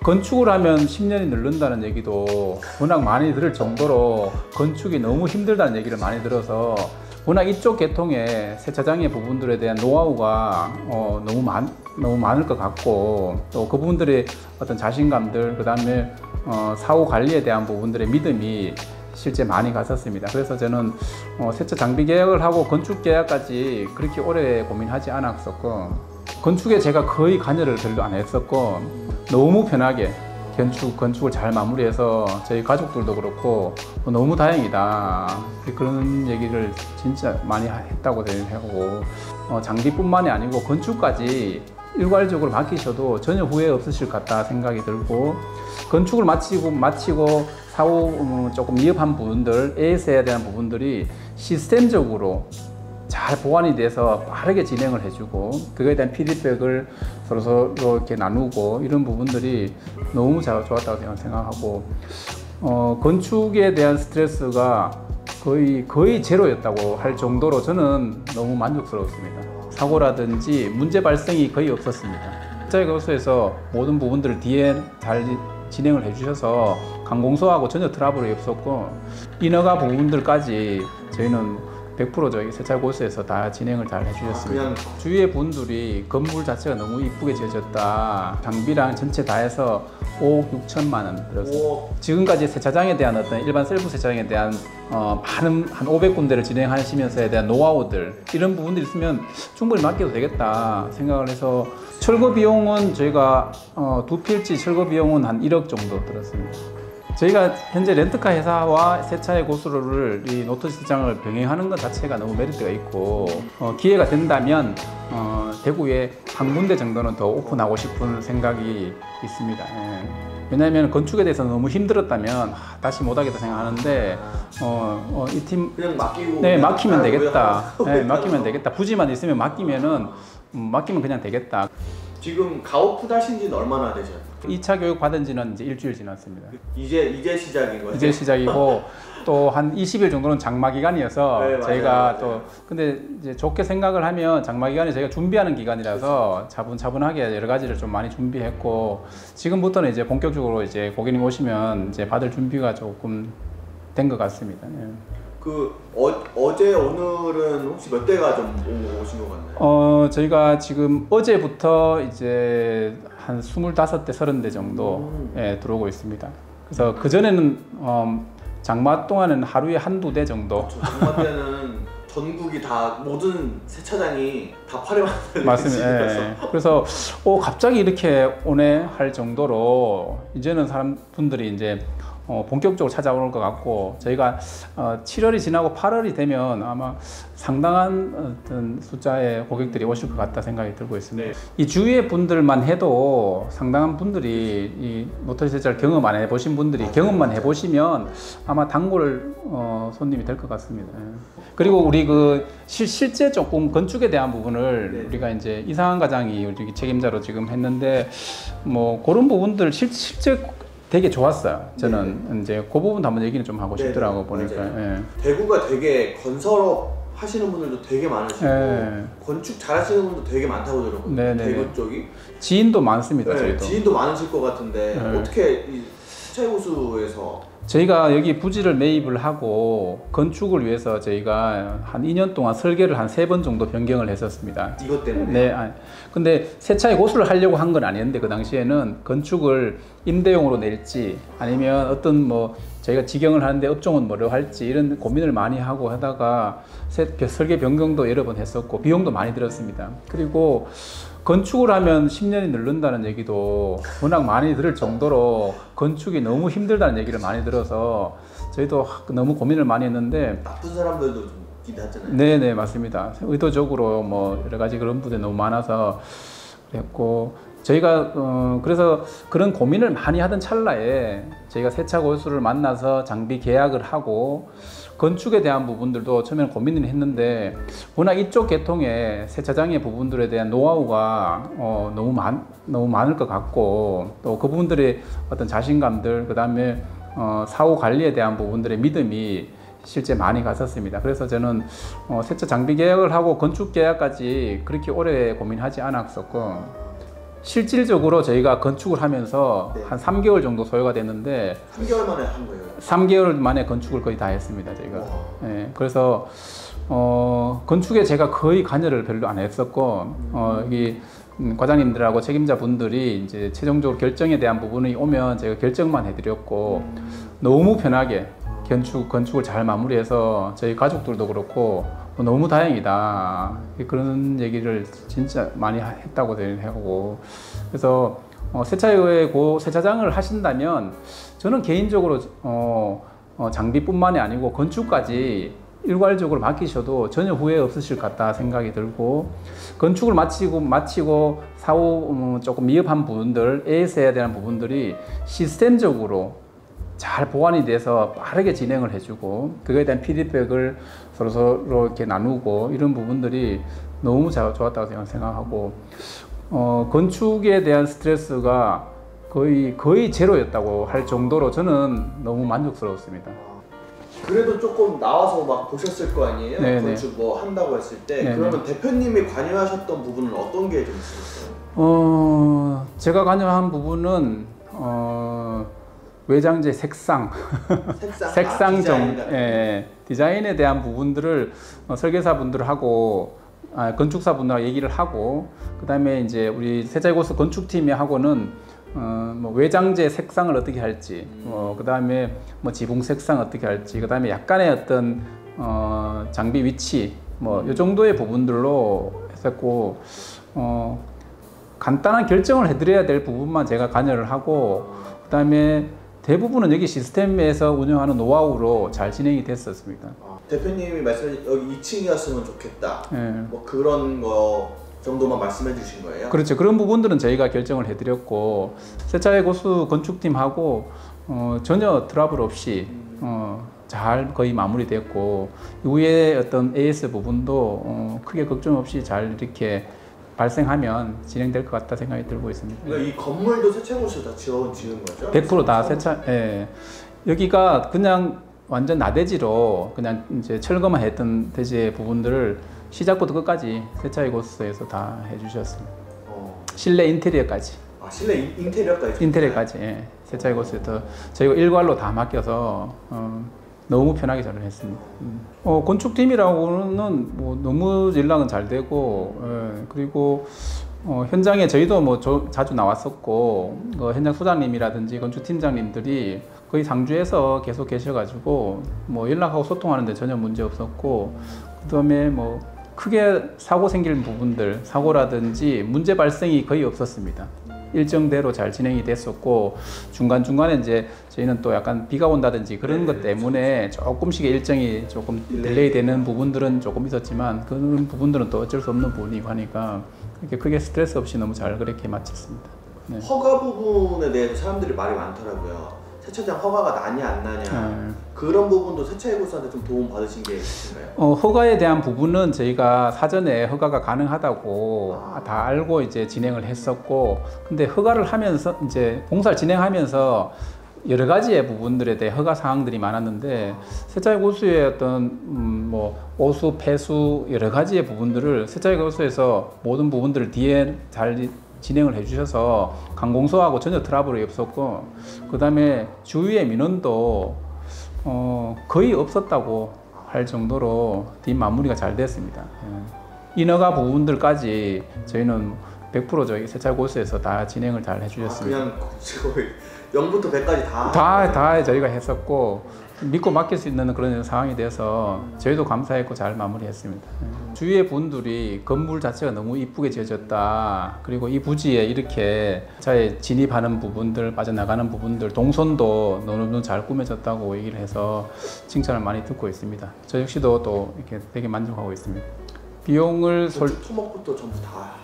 건축을 하면 10년이 늘는다는 얘기도 워낙 많이 들을 정도로 건축이 너무 힘들다는 얘기를 많이 들어서 워낙 이쪽 계통의 세차장의 부분들에 대한 노하우가 너무 많을 것 같고, 또 그 부분들의 어떤 자신감들, 그 다음에 사후 관리에 대한 부분들의 믿음이 실제 많이 갔었습니다. 그래서 저는 세차 장비 계약을 하고 건축 계약까지 그렇게 오래 고민하지 않았었고, 건축에 제가 거의 관여를 별로 안 했었고, 너무 편하게 건축을 잘 마무리해서 저희 가족들도 그렇고 너무 다행이다, 그런 얘기를 진짜 많이 했다고 생각하고, 장비뿐만이 아니고 건축까지 일괄적으로 맡기셔도 전혀 후회 없으실 것 같다 생각이 들고, 건축을 마치고 사후 조금 미흡한 부분들, AS에 대한 부분들이 시스템적으로 잘 보완이 돼서 빠르게 진행을 해주고, 그거에 대한 피드백을 서로 이렇게 나누고, 이런 부분들이 너무 좋았다고 생각하고, 건축에 대한 스트레스가 거의 제로였다고 할 정도로 저는 너무 만족스러웠습니다. 사고라든지 문제 발생이 거의 없었습니다. 세차기업소에서 모든 부분들을 뒤에 잘 진행을 해주셔서 강공소하고 전혀 트러블이 없었고, 인허가 부분들까지 저희는 100% 저희 세차고수에서 다 진행을 잘 해주셨습니다. 주위의 분들이 건물 자체가 너무 이쁘게 지어졌다, 장비랑 전체 다 해서 5억 6천만 원 들었습니다. 지금까지 세차장에 대한 어떤 일반 셀프 세차장에 대한 한 500군데를 진행하시면서에 대한 노하우들, 이런 부분들이 있으면 충분히 맡겨도 되겠다 생각을 해서, 철거 비용은 저희가 두 필지 철거 비용은 한 1억 정도 들었습니다. 저희가 현재 렌트카 회사와 세차의 고수를 이 노트시장을 병행하는 것 자체가 너무 메리트가 있고, 기회가 된다면 대구에 한 군데 정도는 더 오픈하고 싶은 생각이 있습니다. 예. 왜냐하면 건축에 대해서 너무 힘들었다면 다시 못하겠다 생각하는데, 이 팀 그냥 맡기고, 네, 맡기면 되겠다. 네, 맡기면 되겠다. 부지만 있으면 맡기면 그냥 되겠다. 지금 가오프 하신 지는 얼마나 되셨나요? 2차 교육 받은 지는 이제 일주일 지났습니다. 이제 시작인 거예요? 이제 시작이고, 또 한 20일 정도는 장마 기간이어서, 네, 저희가 맞아요. 또 근데 이제 좋게 생각을 하면 장마 기간이 저희가 준비하는 기간이라서 차분하게 여러 가지를 좀 많이 준비했고, 지금부터는 이제 본격적으로 이제 고객님 오시면 이제 받을 준비가 조금 된 것 같습니다. 네. 어제 오늘은 혹시 몇 대가 좀 오신 것 같나요? 저희가 지금 어제부터 이제 한 25대, 30대 정도 예, 들어오고 있습니다. 그래서 그전에는 장마 동안은 하루에 한두 대 정도. 그렇죠. 장마 때는 전국이 다 모든 세차장이 다 파렴하는 맞습니다. 예. 그래서 갑자기 이렇게 오네 할 정도로 이제는 분들이 이제 본격적으로 찾아오는 것 같고, 저희가 7월이 지나고 8월이 되면 아마 상당한 어떤 숫자의 고객들이 오실 것 같다 생각이 들고 있습니다. 네. 이 주위의 분들만 해도 상당한 분들이 이 노트세차를 경험 안 해보신 분들이 경험만 해보시면 아마 단골 손님이 될 것 같습니다. 그리고 우리 실제 조금 건축에 대한 부분을, 네, 우리가 이제 이상한 과장이 우리 책임자로 지금 했는데, 뭐 그런 부분들 실제 되게 좋았어요. 저는 네네. 이제 그 부분도 한번 얘기는 좀 하고 싶더라고. 네네. 보니까. 예. 대구가 되게 건설업 하시는 분들도 되게 많으시고, 예, 건축 잘하시는 분도 되게 많다고 들었거든요. 네네. 대구 쪽이 지인도 많습니다. 네, 저희도 지인도 많으실 것 같은데, 네, 어떻게 이 세차고수에서 저희가 여기 부지를 매입을 하고 건축을 위해서 저희가 한 2년 동안 설계를 한 3번 정도 변경을 했었습니다. 이것 때문에? 네. 근데 세차의 고수를 하려고 한 건 아니었는데, 그 당시에는 건축을 임대용으로 낼지 아니면 어떤 저희가 직영을 하는데 업종은 뭐로 할지 이런 고민을 많이 하고 하다가 설계 변경도 여러 번 했었고 비용도 많이 들었습니다. 그리고 건축을 하면 10년이 늘는다는 얘기도 워낙 많이 들을 정도로 건축이 너무 힘들다는 얘기를 많이 들어서 저희도 너무 고민을 많이 했는데, 나쁜 사람들도 좀 기대했잖아요. 네네, 맞습니다. 의도적으로 여러 가지 그런 분들이 너무 많아서 그랬고, 저희가 그래서 그런 고민을 많이 하던 찰나에 저희가 세차 고수를 만나서 장비 계약을 하고, 건축에 대한 부분들도 처음에는 고민을 했는데 워낙 이쪽 계통의 세차장의 부분들에 대한 노하우가 너무 많을 것 같고, 또 그 부분들의 어떤 자신감들, 그 다음에 사후 관리에 대한 부분들의 믿음이 실제 많이 갔었습니다. 그래서 저는 세차 장비 계약을 하고 건축 계약까지 그렇게 오래 고민하지 않았었고, 실질적으로 저희가 건축을 하면서 네. 한 3개월 정도 소요가 됐는데 3개월 만에 한 거예요? 3개월 만에 건축을 거의 다 했습니다, 저희가. 예, 그래서 건축에 제가 거의 관여를 별로 안 했었고 여기 과장님들하고 책임자 분들이 이제 최종적으로 결정에 대한 부분이 오면 제가 결정만 해드렸고 너무 편하게 건축을 잘 마무리해서 저희 가족들도 그렇고 너무 다행이다 그런 얘기를 진짜 많이 했다고 생각하고 그래서 세차의 세차장을 하신다면 저는 개인적으로 장비뿐만이 아니고 건축까지 일괄적으로 맡기셔도 전혀 후회 없으실 것 같다 생각이 들고 건축을 마치고 사후 조금 미흡한 부분들 AS에 대한 부분들이 시스템적으로 잘 보완이 돼서 빠르게 진행을 해주고 그거에 대한 피드백을 서로 이렇게 나누고 이런 부분들이 너무 좋았다고 생각하고 건축에 대한 스트레스가 거의 제로였다고 할 정도로 저는 너무 만족스러웠습니다. 그래도 조금 나와서 막 보셨을 거 아니에요? 네네. 건축 뭐 한다고 했을 때 네네. 그러면 대표님이 관여하셨던 부분은 어떤 게 좀 있었어요? 제가 관여한 부분은 외장재 색상 디자인에 대한 부분들을 설계사분들하고 건축사분들하고 얘기를 하고 그 다음에 이제 우리 세차이고스 건축팀이 하고는 뭐 외장재 색상을 어떻게 할지 그 다음에 뭐 지붕 색상 어떻게 할지 그 다음에 약간의 어떤 장비 위치 뭐 이 정도의 부분들로 했었고 간단한 결정을 해드려야 될 부분만 제가 관여를 하고 그 다음에 대부분은 여기 시스템에서 운영하는 노하우로 잘 진행이 됐었습니다. 대표님이 말씀하신 여기 2층이었으면 좋겠다. 네. 뭐 그런 거 정도만 말씀해 주신 거예요? 그렇죠. 그런 부분들은 저희가 결정을 해드렸고 세차의 고수 건축팀하고 전혀 트러블 없이 잘 거의 마무리됐고 이후에 어떤 AS 부분도 크게 걱정 없이 잘 이렇게 발생하면 진행될 것 같다 생각이 들고 있습니다. 그러니까 이 건물도 세차고수 다 지은 거죠? 100% 다 세차. 예. 여기가 그냥 완전 나대지로 그냥 이제 철거만 했던 대지의 부분들을 시작부터 끝까지 세차의 고수에서 다 해주셨습니다. 실내 인테리어까지. 실내 인테리어까지. 인테리어까지. 예. 세차의 고수에서 저희가 일괄로 다 맡겨서 너무 편하게 잘 했습니다. 건축팀이라고는 뭐 너무 연락은 잘 되고 그리고 현장에 저희도 뭐 자주 나왔었고 현장 소장님이라든지 건축팀장님들이 거의 상주에서 계속 계셔가지고 뭐 연락하고 소통하는데 전혀 문제 없었고 그다음에 뭐 크게 사고 생길 부분들 사고라든지 문제 발생이 거의 없었습니다. 일정대로 잘 진행이 됐었고 중간중간에 이제 저희는 또 약간 비가 온다든지 그런 것 때문에 조금씩의 일정이 조금 딜레이 되는 부분들은 조금 있었지만 그런 부분들은 또 어쩔 수 없는 부분이고 하니까 그렇게 크게 스트레스 없이 너무 잘 그렇게 마쳤습니다. 네. 허가 부분에 대해서 사람들이 말이 많더라고요. 세차장 허가가 나냐 안 나냐 그런 부분도 세차해고수한테 좀 도움 받으신 게 있으신가요? 허가에 대한 부분은 저희가 사전에 허가가 가능하다고 다 알고 이제 진행을 했었고 근데 허가를 하면서 이제 공사를 진행하면서 여러 가지의 부분들에 대해 허가 사항들이 많았는데 세차해고수의 어떤 뭐 오수, 폐수 여러 가지의 부분들을 세차해고수에서 모든 부분들을 뒤에 잘 진행을 해주셔서 관공서하고 전혀 트러블이 없었고 그 다음에 주위의 민원도 거의 없었다고 할 정도로 뒷마무리가 잘 됐습니다. 인허가 부분들까지 저희는 100% 저희 세차고수에서 다 진행을 잘 해주셨습니다. 그냥 거의 0부터 100까지 다 저희가 했었고 믿고 맡길 수 있는 그런 상황이 돼서 저희도 감사했고 잘 마무리했습니다. 주위의 분들이 건물 자체가 너무 이쁘게 지어졌다. 그리고 이 부지에 이렇게 차에 진입하는 부분들, 빠져나가는 부분들, 동선도 너무 잘 꾸며졌다고 얘기를 해서 칭찬을 많이 듣고 있습니다. 저 역시도 또 이렇게 되게 만족하고 있습니다. 비용을 토목부터 전부 다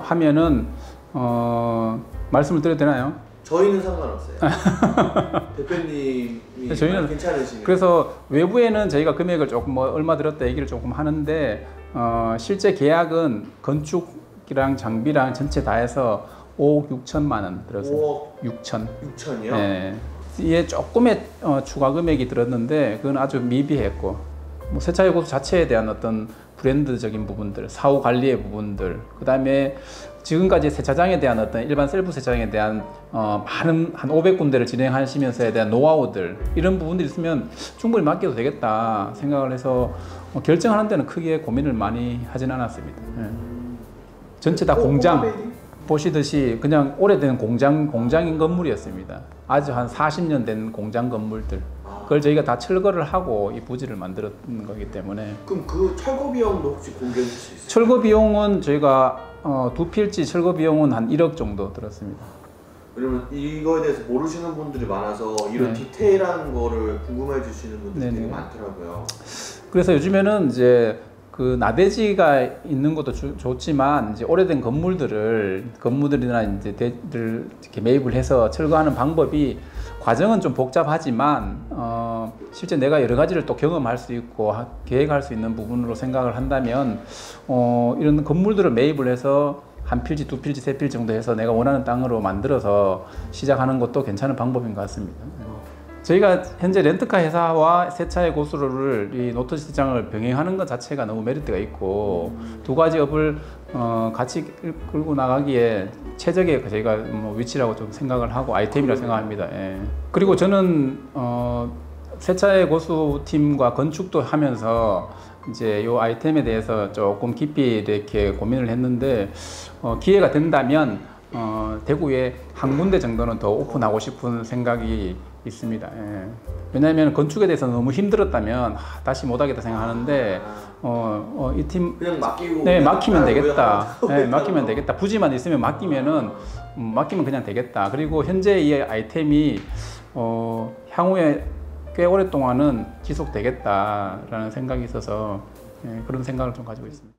하면은 말씀을 드려도 되나요? 저희는 상관없어요. 대표님이 저희는 괜찮으시니까. 그래서 외부에는 저희가 금액을 조금 뭐 얼마 들었다 얘기를 조금 하는데 실제 계약은 건축이랑 장비랑 전체 다 해서 5억 6천만 원 들었어요. 5억 6천이요? 네. 이게 조금의 추가 금액이 들었는데 그건 아주 미비했고 뭐 세차해고수 자체에 대한 어떤 브랜드적인 부분들, 사후 관리의 부분들, 그 다음에 지금까지 세차장에 대한 어떤 일반 셀프 세차장에 대한 많은 한 500군데를 진행하시면서에 대한 노하우들, 이런 부분들이 있으면 충분히 맡겨도 되겠다 생각을 해서 결정하는 데는 크게 고민을 많이 하진 않았습니다. 예. 전체 다 공장 보시듯이 그냥 오래된 공장인 건물이었습니다. 아주 한 40년 된 공장 건물들. 그걸 저희가 다 철거를 하고 이 부지를 만들었는 거기 때문에. 그럼 그 철거 비용도 혹시 공개해 주실 수 있어요? 철거 비용은 저희가 두 필지 철거 비용은 한 1억 정도 들었습니다. 왜냐면 이거에 대해서 모르시는 분들이 많아서 이런 네. 디테일한 거를 궁금해 주시는 분들이 네네. 되게 많더라고요. 그래서 요즘에는 이제 그 나대지가 있는 것도 좋지만 이제 오래된 건물들이나 이제 대를 이렇게 매입을 해서 철거하는 방법이 과정은 좀 복잡하지만 실제 내가 여러 가지를 또 경험할 수 있고 계획할 수 있는 부분으로 생각을 한다면 이런 건물들을 매입을 해서 한 필지, 두 필지, 세 필지 정도 해서 내가 원하는 땅으로 만들어서 시작하는 것도 괜찮은 방법인 것 같습니다. 저희가 현재 렌트카 회사와 세차의 고수를 이 노트 시장을 병행하는 것 자체가 너무 메리트가 있고 두 가지 업을 같이 끌고 나가기에 최적의 저희가 뭐 위치라고 좀 생각을 하고 아이템이라고 생각합니다. 예. 그리고 저는 세차의 고수팀과 건축도 하면서 이제 이 아이템에 대해서 조금 깊이 이렇게 고민을 했는데 기회가 된다면 대구에 한 군데 정도는 더 오픈하고 싶은 생각이 있습니다. 예. 왜냐하면 건축에 대해서 너무 힘들었다면 다시 못하겠다 생각하는데 이 팀 그냥 맡기고 네, 맡기면 되겠다. 네, 맡기면 되겠다. 부지만 있으면 맡기면 그냥 되겠다. 그리고 현재 이 아이템이 향후에 꽤 오랫동안은 지속되겠다라는 생각이 있어서 그런 생각을 좀 가지고 있습니다.